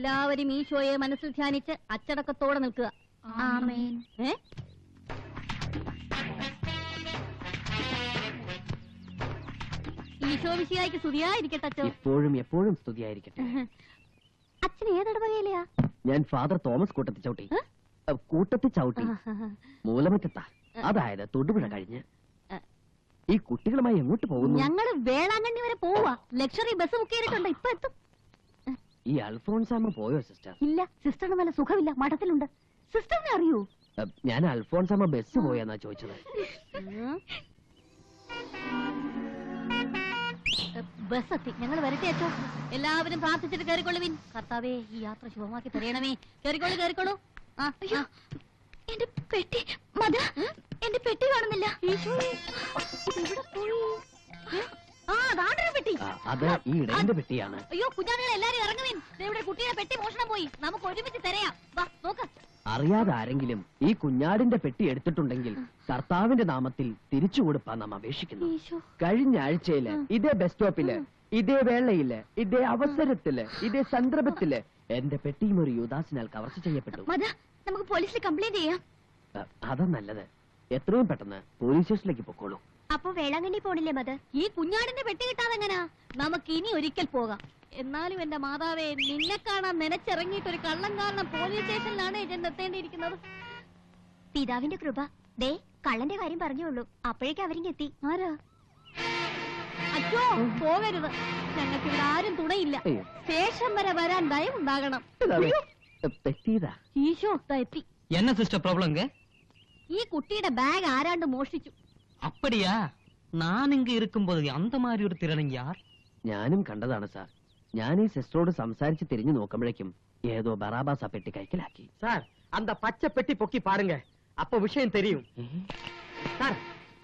എല്ലാവരും ഈശോയെ മനസ്സിൽ ധ്യാനിച്ച് അച്ചടക്കത്തോടെ നിൽക്കുക. ആമേൻ. ഈശോ വിശിഹായ്ക്ക് സ്തുതിയായിരിക്കട്ടെ അച്ഛോ. എപ്പോഴും എപ്പോഴും സ്തുതിയായിരിക്കട്ടെ. അച്ഛൻ ഏതിടവകയിലെയാ? ഞാൻ ഫാദർ തോമസ് കൂട്ടത്തി ചവിട്ടി മൂലമറ്റത്താ, അതായത് തൊടുപുഴ കഴിഞ്ഞ്. ഈ കുട്ടികളുമായി എങ്ങോട്ട് പോകുന്നു? ഞങ്ങള് വേളാങ്കണ്ണി വരെ പോവാ. ലക്ഷറി ബസ് ബുക്ക് ചെയ്തിട്ടുണ്ട്, ഇപ്പൊ എത്തും. ഈ അൽഫോൺസാമ്മ പോയോ സിസ്റ്റർ? ഇല്ല, സിസ്റ്ററിന് നല്ല സുഖമില്ല, മഠത്തിലുണ്ട്. സിസ്റ്ററിനെ അറിയൂ? ഞാൻ അൽഫോൺസാമ്മ ബസ് പോയെന്നാ ചോദിച്ചത്. ബസ് എത്തി, ഞങ്ങൾ വരട്ടെ അച്ഛോ. എല്ലാവരും പ്രാർത്ഥിച്ചിട്ട് കയറിക്കൊള്ളുവിൻ. കർത്താവേ, ഈ യാത്ര ശുഭമാക്കി തരയണമേ. കയറിക്കോളൂ. എന്റെ പെട്ടി എന്റെ പെട്ടി കാണുന്നില്ല. പെട്ടി, അത് ഈ ഇടയന്റെ പെട്ടിയാണ്. അയ്യോ കുഞ്ഞാണികൾ എല്ലാരും ഇറങ്ങുവിൻ. ഇവിടെ കുട്ടിയുടെ പെട്ടി മോഷണം പോയി. നമുക്ക് ഒരുമിച്ച് തരയാം. വാ നോക്ക്. അറിയാതെ ആരെങ്കിലും ഈ കുഞ്ഞാടിന്റെ പെട്ടി എടുത്തിട്ടുണ്ടെങ്കിൽ കർത്താവിന്റെ നാമത്തിൽ തിരിച്ചു കൊടുപ്പാൻ നാം അപേക്ഷിക്കുന്നു. കഴിഞ്ഞ ആഴ്ചയില് ഇതേ ബസ് സ്റ്റോപ്പില്, ഇതേ വേളയില്, ഇതേ അവസരത്തില്, ഇതേ സന്ദർഭത്തില് എന്റെ പെട്ടിയും ഒരു യുദാസിനാൽ കവർച്ച ചെയ്യപ്പെട്ടു. നമുക്ക് പോലീസിൽ കംപ്ലൈന്റ് ചെയ്യാം. അതാ നല്ലത്. എത്രയും പെട്ടെന്ന് പോലീസ് സ്റ്റേഷനിലേക്ക് പൊക്കോളൂ. അപ്പൊ വേളാങ്കണ്ണി പോണില്ലേ മദർ? ഈ കുഞ്ഞാടിന്റെ പെട്ടി കിട്ടാതെങ്ങനാ? നമുക്ക് ഇനി ഒരിക്കൽ പോകാം. എന്നാലും എന്റെ മാതാവേ, നിന്നെ കാണാൻ നനച്ചിറങ്ങിയിട്ട് ഒരു കള്ളം കാരണം പോലീസ് സ്റ്റേഷനിലാണ് ഏജന്റ് എത്തേണ്ടിയിരിക്കുന്നത്. പിതാവിന്റെ കൃപ. ദേ കള്ളന്റെ കാര്യം പറഞ്ഞോളൂ, അപ്പോഴേക്കും അവരിങ്ങെത്തി. ആരാ? അച്ഛോ പോകരുത്, ഞങ്ങൾക്ക് ഇവിടെ ആരും തുണയില്ല. സ്റ്റേഷൻ വരെ വരാൻ ദയവുണ്ടാകണം. ഈശോ എത്തി. என்ன சிஸ்டர் ப்ராப்ளம்ங்க? ഈ കുട്ടിയുടെ ബാഗ് ആരാണ്ട് മോഷ്ടിച്ചു. அப்படியா? நான் இங்க இருக்கும்போது அந்த மாதிரி ஒரு திருடன் யார்? ഞാനും കണ്ടതാണ് സാർ. ഞാൻ ഈ സിസ്റ്ററോട് സംസാരിച്ച് തിരിഞ്ഞു നോക്കുമ്പോഴേക്കും ഏതോ ബറാബാസ് ആ പെട്ടി കൈക്കലാക്കി. സാർ, அந்த பச்சை பெட்டி பொக்கி பாருங்க, அப்ப விஷயம் தெரியும். சார்,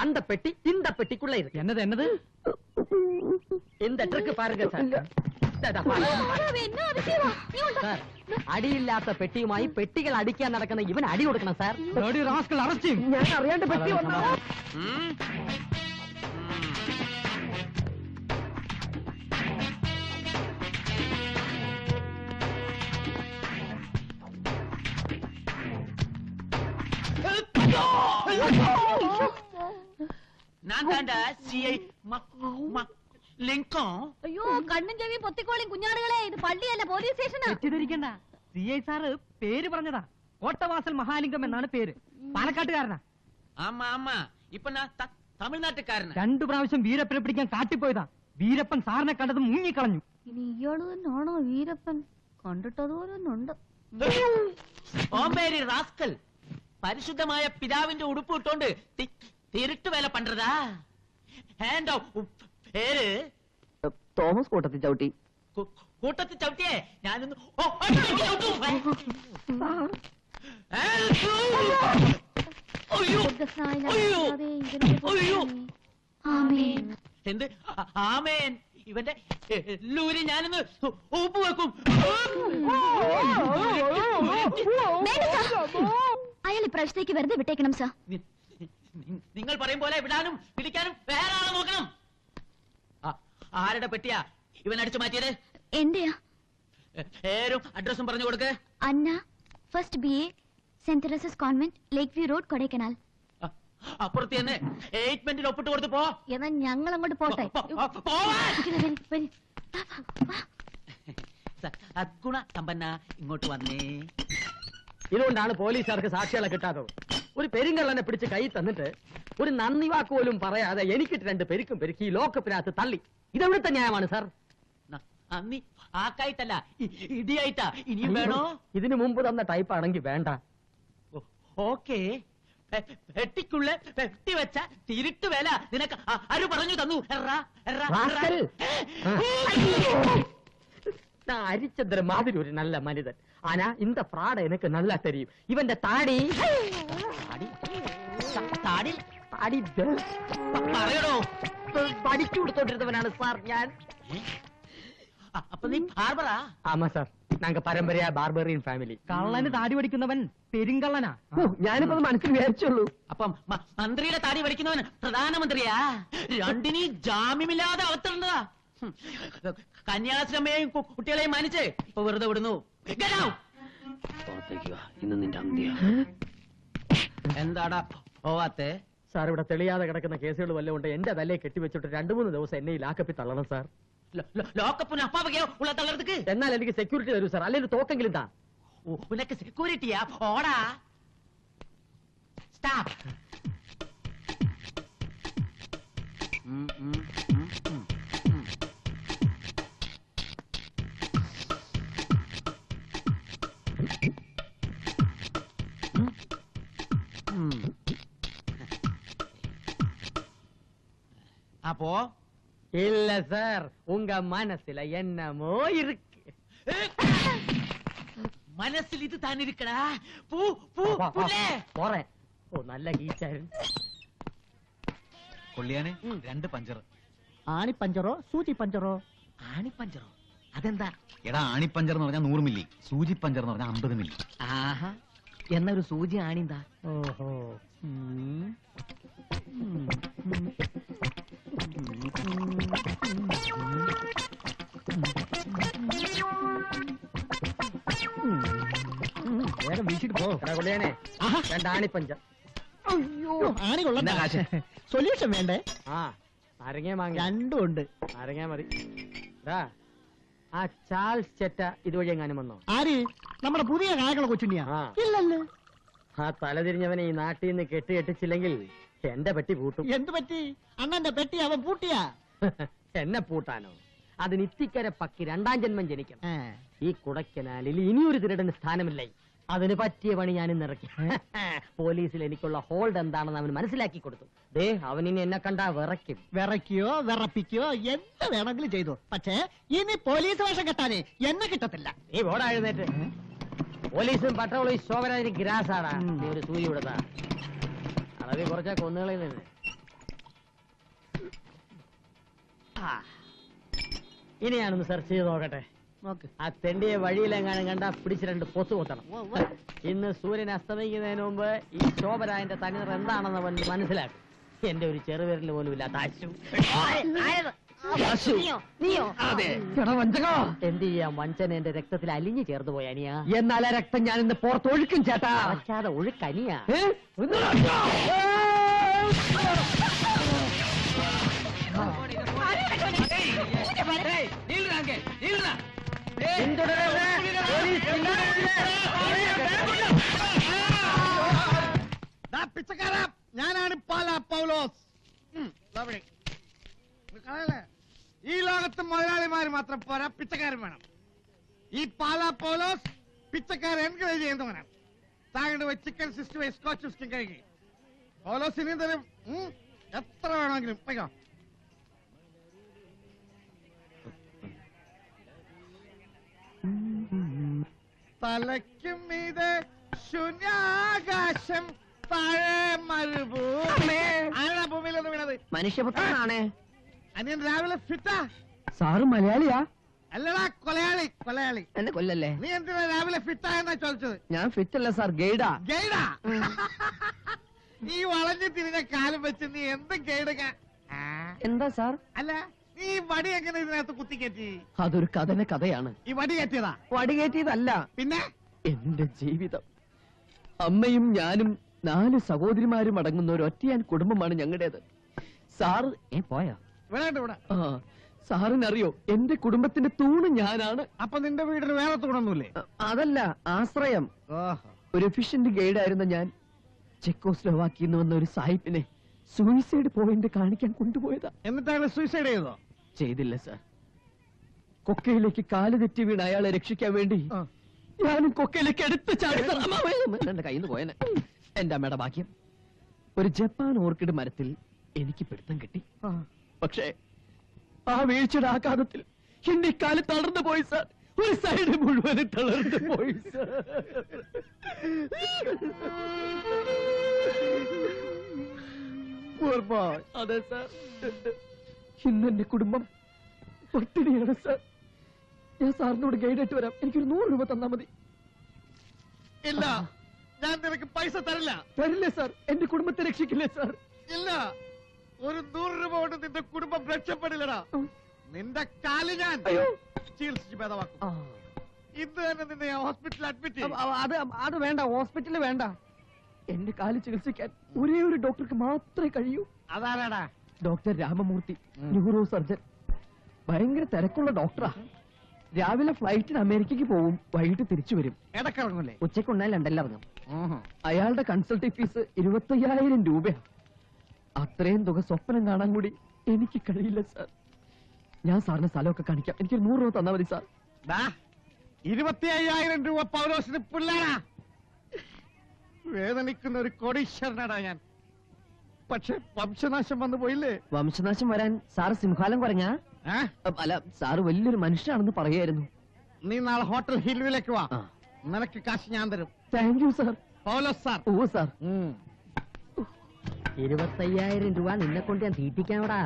அந்த பெட்டி இந்த பெட்டிக்குள்ள இருக்கு. என்னது? இந்த ட்ரக் பாருங்க சார். സാർ, അടിയില്ലാത്ത പെട്ടിയുമായി പെട്ടികൾ അടിക്കാൻ നടക്കുന്ന ഇവൻ അടി കൊടുക്കണം സാർ. ഞാൻ അറിയാണ്ട് പെട്ടി വന്നോ. അയ്യോ, കണ്ണും ചെവിയും പൊത്തിക്കോളിയും കുഞ്ഞാടുകളെ. ഇത് പള്ളിയല്ല, പോലീസ് സ്റ്റേഷനാ. തെറ്റിദ്ധരിക്കണ്ട, CI സാറ് പേര് പറഞ്ഞതാ. കോട്ടവാസൽ മഹാലിംഗം എന്നാണ് പേര്. പാലക്കാട്ടുകാരനാ. ഇപ്പൊ തമിഴ്നാട്ടുകാരനാ. 2 പ്രാവശ്യം വീരപ്പനെ പിടിക്കാൻ കാട്ടിപ്പോയതാ. വീരപ്പൻ സാറിനെ കണ്ടത് മുങ്ങിക്കളഞ്ഞു. ഇനി ഇയാള് തന്നെയാണോ വീരപ്പൻ? കണ്ടിട്ടതുപോലൊന്നുണ്ട്. പരിശുദ്ധമായ പിതാവിന്റെ ഉടുപ്പ് ഇട്ടോണ്ട് തിരുട്ട് വേല പണ്ടതാ. പേര് തോമസ് കൂട്ടത്തി ചവിട്ടി. കൂട്ടത്തി ചവിട്ടിയേ ഞാനൊന്ന് എന്ത് ആമേൻ. ഇവന്റെ ലൂരി ഞാനൊന്ന് ഉപ്പ് വെക്കും. അയാൾ ഇപ്രാവശ്യത്തേക്ക് വെറുതെ വിട്ടേക്കണം സാർ. നിങ്ങൾ പറയും പോലെ വിടാനും പിടിക്കാനും വേറെ ആളെ നോക്കണം. ആരുടെ പെട്ടിയാ ഇവൻ അടിച്ചു മാറ്റിയത്? എന്റെയാ. പേരും അഡ്രസ്സും പറഞ്ഞു കൊടുക്ക്. Anna, first BA, saint Theresa's convent, lake view road, Kodaikanal. അപ്പുറത്ത് തന്നെ സ്റ്റേറ്റ്മെന്റിൽ ഒപ്പിട്ട് കൊടുത്ത് പോ. എന്നാ ഞങ്ങൾ അങ്ങോട്ട് പോട്ടെ. സദ്ഗുണ സമ്പന്ന ഇങ്ങോട്ട് വന്നേ. ഇതുകൊണ്ടാണ് പോലീസുകാർക്ക് സാക്ഷികളെ കിട്ടാത്തത്. ഒരു പെരുങ്കള്ളനെ പിടിച്ച് കൈ തന്നിട്ട് ഒരു നന്ദി വാക്ക് പോലും പറയാതെ എനിക്കിട്ട് 2 പെരുക്കും പെരുക്കി ഈ ലോക്കപ്പിനകത്ത് തള്ളി. ഇതെവിടുത്തെ ന്യായമാണ് സാർ? നന്ദി ആക്കായിട്ടല്ല, ഇടിയായിട്ടാ. ഇനിയും വേണോ? ഇതിനു മുമ്പ് തന്ന ടൈപ്പ് ആണെങ്കിൽ വേണ്ട. ഓക്കേ, പെട്ടിക്കുള്ള പെട്ടി വെച്ച തിരുട്ട് വേല നിനക്ക് ആര് പറഞ്ഞു തന്നു? ഹരിചന്ദ്രൻ മാതിരി ഒരു നല്ല മനിതൻ. ആനാ இந்த ഫ്രാഡ എനിക്ക് നല്ല തെരിയും. ഇവന്റെ താടി താടി താടി പറയണോ? പഠിച്ചു കൊടുത്തോണ്ടിരുന്നവനാണ് സാർ ഞാൻ. അപ്പൊ നീ ബാർബറാ? ആമാ സാർ, ഞങ്ങൾ പരമ്പരയാ ബാർബറിയൻ ഫാമിലി. കള്ളന് താടി പഠിക്കുന്നവൻ പെരുങ്കള്ളനാ. ഞാനിപ്പോ മനസ്സിൽ വിചാരിച്ചുള്ളൂ. അപ്പം മന്ത്രിയുടെ താടി പഠിക്കുന്നവൻ പ്രധാനമന്ത്രിയാ? രണ്ടിനീ ജാമ്യമില്ലാതെ അവത്തിരുന്നതാ. കന്യാശ്രമയെയും കുട്ടികളെയും മാനിച്ച് ഇപ്പൊ വെറുതെ വിടുന്നു. ഇന്ന് നിന്റെ അന്ത്യ. എന്താടാ പോവാത്തെ? സാർ ഇവിടെ തെളിയാതെ കിടക്കുന്ന കേസുകൾ വല്ലതും ഉണ്ട്. എന്റെ തലയെ കെട്ടിവെച്ചിട്ട് 2-3 ദിവസം എന്നെ ഈ ലാക്കപ്പിൽ തള്ളണം സാർ. ലോക്കപ്പിന് അപ്പാവകയോ ഉള്ള തളർത്തുക്ക്. എന്നാൽ എനിക്ക് സെക്യൂരിറ്റി തരൂ സാർ, അല്ലെങ്കിൽ തോക്കെങ്കിലും താ. ഉനക്ക് സെക്യൂരിറ്റിയാ? ഓടാ സ്റ്റോപ്പ്. அப்போ இல்ல சார், உங்க மனசுல என்னமோ இருக்கு. മനസ്സിൽ ഇത് താൻ ഇരിക്കടാ. പൂ പൂ പുല്ലേ പോറേൻ. ഓ നല്ല കീച്ചായിരുന്നു. കൊള്ളിയാനെ 2 പഞ്ചർ. ആണിപ്പഞ്ചറോ സൂചി പഞ്ചറോ? ആണിപ്പഞ്ചറോ? അതെന്താ? എടാ ആണിപ്പഞ്ചർ എന്ന് പറഞ്ഞാൽ 100 മില്ലി, സൂചി പഞ്ചർ എന്ന് പറഞ്ഞാൽ 50 മില്ലി. ആഹാ, എന്നൊരു സൂചി ആണിന്താ. ഓഹോ. വേഗം വീശിട്ട് പോ. കൊള്ളിയാനെ 2 ആണിപ്പഞ്ചർ. അയ്യോ, ആണി കൊള്ളണ്ട. എന്നാ കാശ്? സൊല്യൂഷൻ വേണ്ടേ? ആ നാരങ്ങ വാങ്ങി. രണ്ടും ഉണ്ട്. നാരങ്ങ മതി. ആ ചാൾസ് ചെറ്റ ഇതുവഴി എങ്ങാനും വന്നോ? ആര്? നമ്മുടെ പുതിയ കായകളെ കൊച്ചുണ്ണിയാ? ആ. ഇല്ലല്ലോ. ആ തലതിരിഞ്ഞവനെ ഈ നാട്ടിൽ നിന്ന് കെട്ടിച്ചില്ലെങ്കിൽ എന്റെ പെട്ടി പൂട്ടും. എന്ത് പറ്റി? അണ്ണന്റെ പെട്ടി അവൻ പൂട്ടിയാ? എന്നെ പൂട്ടാനോ? അതിന് ഇത്തിക്കര പക്കി 2ാം ജന്മം ജനിക്കണം. ആ. ഈ കുടക്കനാലിൽ ഇനിയൊരു തിരടന് സ്ഥാനമില്ല. അതിന് പറ്റിയ പണി ഞാൻ ഇന്നിറക്കി. പോലീസിൽ എനിക്കുള്ള ഹോൾഡ് എന്താണെന്ന് അവന് മനസ്സിലാക്കി കൊടുത്തു. ദേ അവനിനി എന്നെ കണ്ടാ വിറയ്ക്കും. വിറയ്ക്കോ വിറപ്പിക്കോ എന്ത് വേണമെങ്കിലും ചെയ്തു. പക്ഷേ ഇനി പോലീസ് വേഷം കെട്ടാനേ എന്നെ കിട്ടത്തില്ല. നീ ഓടാ എഴുന്നേറ്റ്. പോലീസും പട്ടോളും ഈ ശോഭരാജിന് ഗ്രാസാടാ. നീ ഒരു സൂചി കൊടുത്താ അളവി കുറച്ചാ കൊന്നുകളിൽ നിന്ന്. ഇനി ഞാനൊന്ന് സെർച്ച് ചെയ്ത് നോക്കട്ടെ. നോക്ക്. ആ തെണ്ടിയെ വഴിയിലെങ്ങാനും കണ്ടാ പിടിച്ച് 2 പൊത്ത് കൊത്തണം. ഇന്ന് സൂര്യൻ അസ്തമിക്കുന്നതിന് മുമ്പ് ഈ ശോഭരാജന്റെ തനിനിറം എന്താണെന്ന് അവൻ മനസ്സിലാക്കും. എന്റെ ഒരു ചെറുവിരൽ പോലും ഇല്ലാത്ത അശു. എന്ത് ചെയ്യാം, വഞ്ചന എന്റെ രക്തത്തിൽ അലിഞ്ഞു ചേർന്ന് പോയ അനിയാ. എന്നാൽ ആ രക്തം ഞാൻ ഇന്ന് പുറത്തൊഴുക്കും ചേട്ടാ. അടയ്ക്കാതെ ഒഴുക്കനിയാ. പിച്ചക്കാരാ, ഞാനാണ് പാലാ പൗലോസ്. ഈ ലോകത്ത് മുതലാളിമാര് മാത്രം പോരാ, പിച്ചക്കാരും വേണം. ഈ പാലാ പൗലോസ് പിച്ചക്കാരെ എൻകറേജ് ചെയ്യുന്നവനാണ്. താങ്കളുടെ പോയി ചിക്കൻ 65 സ്കോച്ച് വിസ്കിയും കഴുകി. പൗലോസ് ഇനിയും തരും, എത്ര വേണമെങ്കിലും. പോയിക്കോ. തലയ്ക്കും ഇത് ശൂന്യാകാശം, താഴെ മരുഭൂമി. ആരാ ഭൂമിയിലൊന്ന് വീണത്? മനുഷ്യപുത്രനാണ്. അനിയൻ രാവിലെ ഫിറ്റാ? സാറ് മലയാളിയാ? അല്ലടാ, കൊലയാളി. കൊലയാളി. എന്നെ കൊല്ലല്ലേ? നീ എന്തിനാ രാവിലെ ഫിറ്റാ എന്നാ ചോദിച്ചത്? ഞാൻ ഫിറ്റ് അല്ല സാർ, ഗൈഡാ. ഗൈഡാ? ഈ വളഞ്ഞു തിരിഞ്ഞ കാലം വെച്ച് നീ എന്ത് ഗൈഡ്? എന്താ സാർ? അല്ല, നീ ഈ വടി എങ്ങനെ ഇതിനകത്ത് കുത്തിക്കയറ്റി? അതൊരു കഥയാണ്. ഈ വടി കയറ്റിയതാ? വടികേറ്റിയതല്ല, പിന്നെ എന്റെ ജീവിതം. അമ്മയും ഞാനും 4 സഹോദരിമാരും അടങ്ങുന്ന ഒരു ഒറ്റയാൻ കുടുംബമാണ് ഞങ്ങളുടേത്. സാറ് പോയാ? ഇവിടെ. ആ, സാറിനറിയോ, എന്റെ കുടുംബത്തിന്റെ തൂണ് ഞാനാണ്. അപ്പൊ നിന്റെ വീടിന് വേറെ തൂണൊന്നുമില്ലേ? അതല്ല, ആശ്രയം. ഒരു എഫിഷ്യന്റ് ഗൈഡായിരുന്ന ഞാൻ ചെക്കോസ്ലോവാക്കിയിൽ നിന്ന് വന്ന ഒരു സാഹിബിനെ സൂയിസൈഡ് പോയിന്റ് കാണിക്കാൻ കൊണ്ടുപോയതാ. എന്നിട്ടാണ് സൂയിസൈഡ് ചെയ്തോ? ചെയ്തില്ല സാർ. കൊക്കയിലേക്ക് കാല് തെറ്റി വീണ് അയാളെ രക്ഷിക്കാൻ വേണ്ടി ഞാനും കൊക്കയിലേക്ക് എടുത്ത് ചാടി. എന്റെ കയ്യിൽ നിന്ന് പോയനെ. എന്റെ അമ്മയുടെ ഭാഗ്യം, ഒരു ജപ്പാൻ ഓർക്കിഡ് മരത്തിൽ എനിക്ക് പിടുത്തം കിട്ടി. പക്ഷേ ആ വീഴ്ചയുടെ ആഘാതത്തിൽ എന്റെ കാല് തളർന്നു പോയി സാർ. ഒരു സൈഡ് മുഴുവൻ തളർന്നു പോയി സാർ. അതെ സാർ, ഇന്നെന്റെ കുടുംബം പട്ടിണിയാണ് സാർ. ഞാൻ സാറിനോട് ഗൈഡായിട്ട് വരാം. എനിക്കൊരു 100 രൂപ തന്നാ മതി. ഇല്ല, ഞാൻ നിനക്ക് പൈസ തരില്ല. തരില്ലേ സാർ? എന്റെ കുടുംബത്തെ രക്ഷിക്കില്ലേ സാർ? ഇല്ല, ഒരു 100 രൂപ കൊണ്ട് നിന്റെ കുടുംബം രക്ഷപ്പെടില്ലടാ. നിന്റെ കാല് ഞാൻ ചികിത്സിച്ച് ഭേദമാക്കും. ഇന്ന് തന്നെ നിന്നെ ഹോസ്പിറ്റലിൽ അഡ്മിറ്റ് അത് വേണ്ട, ഹോസ്പിറ്റലിൽ വേണ്ട. എന്റെ കാല് ചികിത്സിക്കാൻ ഒരേ ഒരു ഡോക്ടർക്ക് മാത്രമേ കഴിയൂ. അതാരാടാ? Doctor Ramamurthy, neurosurgeon. ഭയങ്കര തിരക്കുള്ള ഡോക്ടറാ. രാവിലെ ഫ്ലൈറ്റിന് അമേരിക്കക്ക് പോവും, വൈകിട്ട് തിരിച്ചു വരും. ഇടക്കിറങ്ങൂലേ? ഉച്ചക്കുണ്ടായി ലണ്ടനിൽ ഇറങ്ങും. അയാളുടെ കൺസൾട്ടിംഗ് ഫീസ് 25,000 രൂപയാ. അത്രയും തുക സ്വപ്നം കാണാൻ കൂടി എനിക്ക് കഴിയില്ല സാർ. ഞാൻ സാറിന് സ്ഥലമൊക്കെ കാണിക്കാം. എനിക്ക് 100 രൂപ തന്നാ മതി സാർ. 25,000 രൂപ പൗലോസിന് പിള്ളേരാ. വേദനിക്കുന്ന ഒരു കോടീശ്വരനാടാ ഞാൻ. പക്ഷെ വംശനാശം വന്നു പോയില്ലേ? വംശനാശം വരാൻ സാറ് സിംഹാലം കുറഞ്ഞാ? അല്ല, സാറ് വലിയൊരു മനുഷ്യനാണെന്ന് പറയായിരുന്നു. നീ നാളെ ഹോട്ടൽ ഹിൽവിലേക്ക് വാ. നിനക്ക് കാശ് ഞാൻ തരും. Thank you sir. Paulose sir. ഓ സാർ. 25,000 രൂപ നിന്നെ കൊണ്ട് ഞാൻ തീറ്റിക്കാവടാ.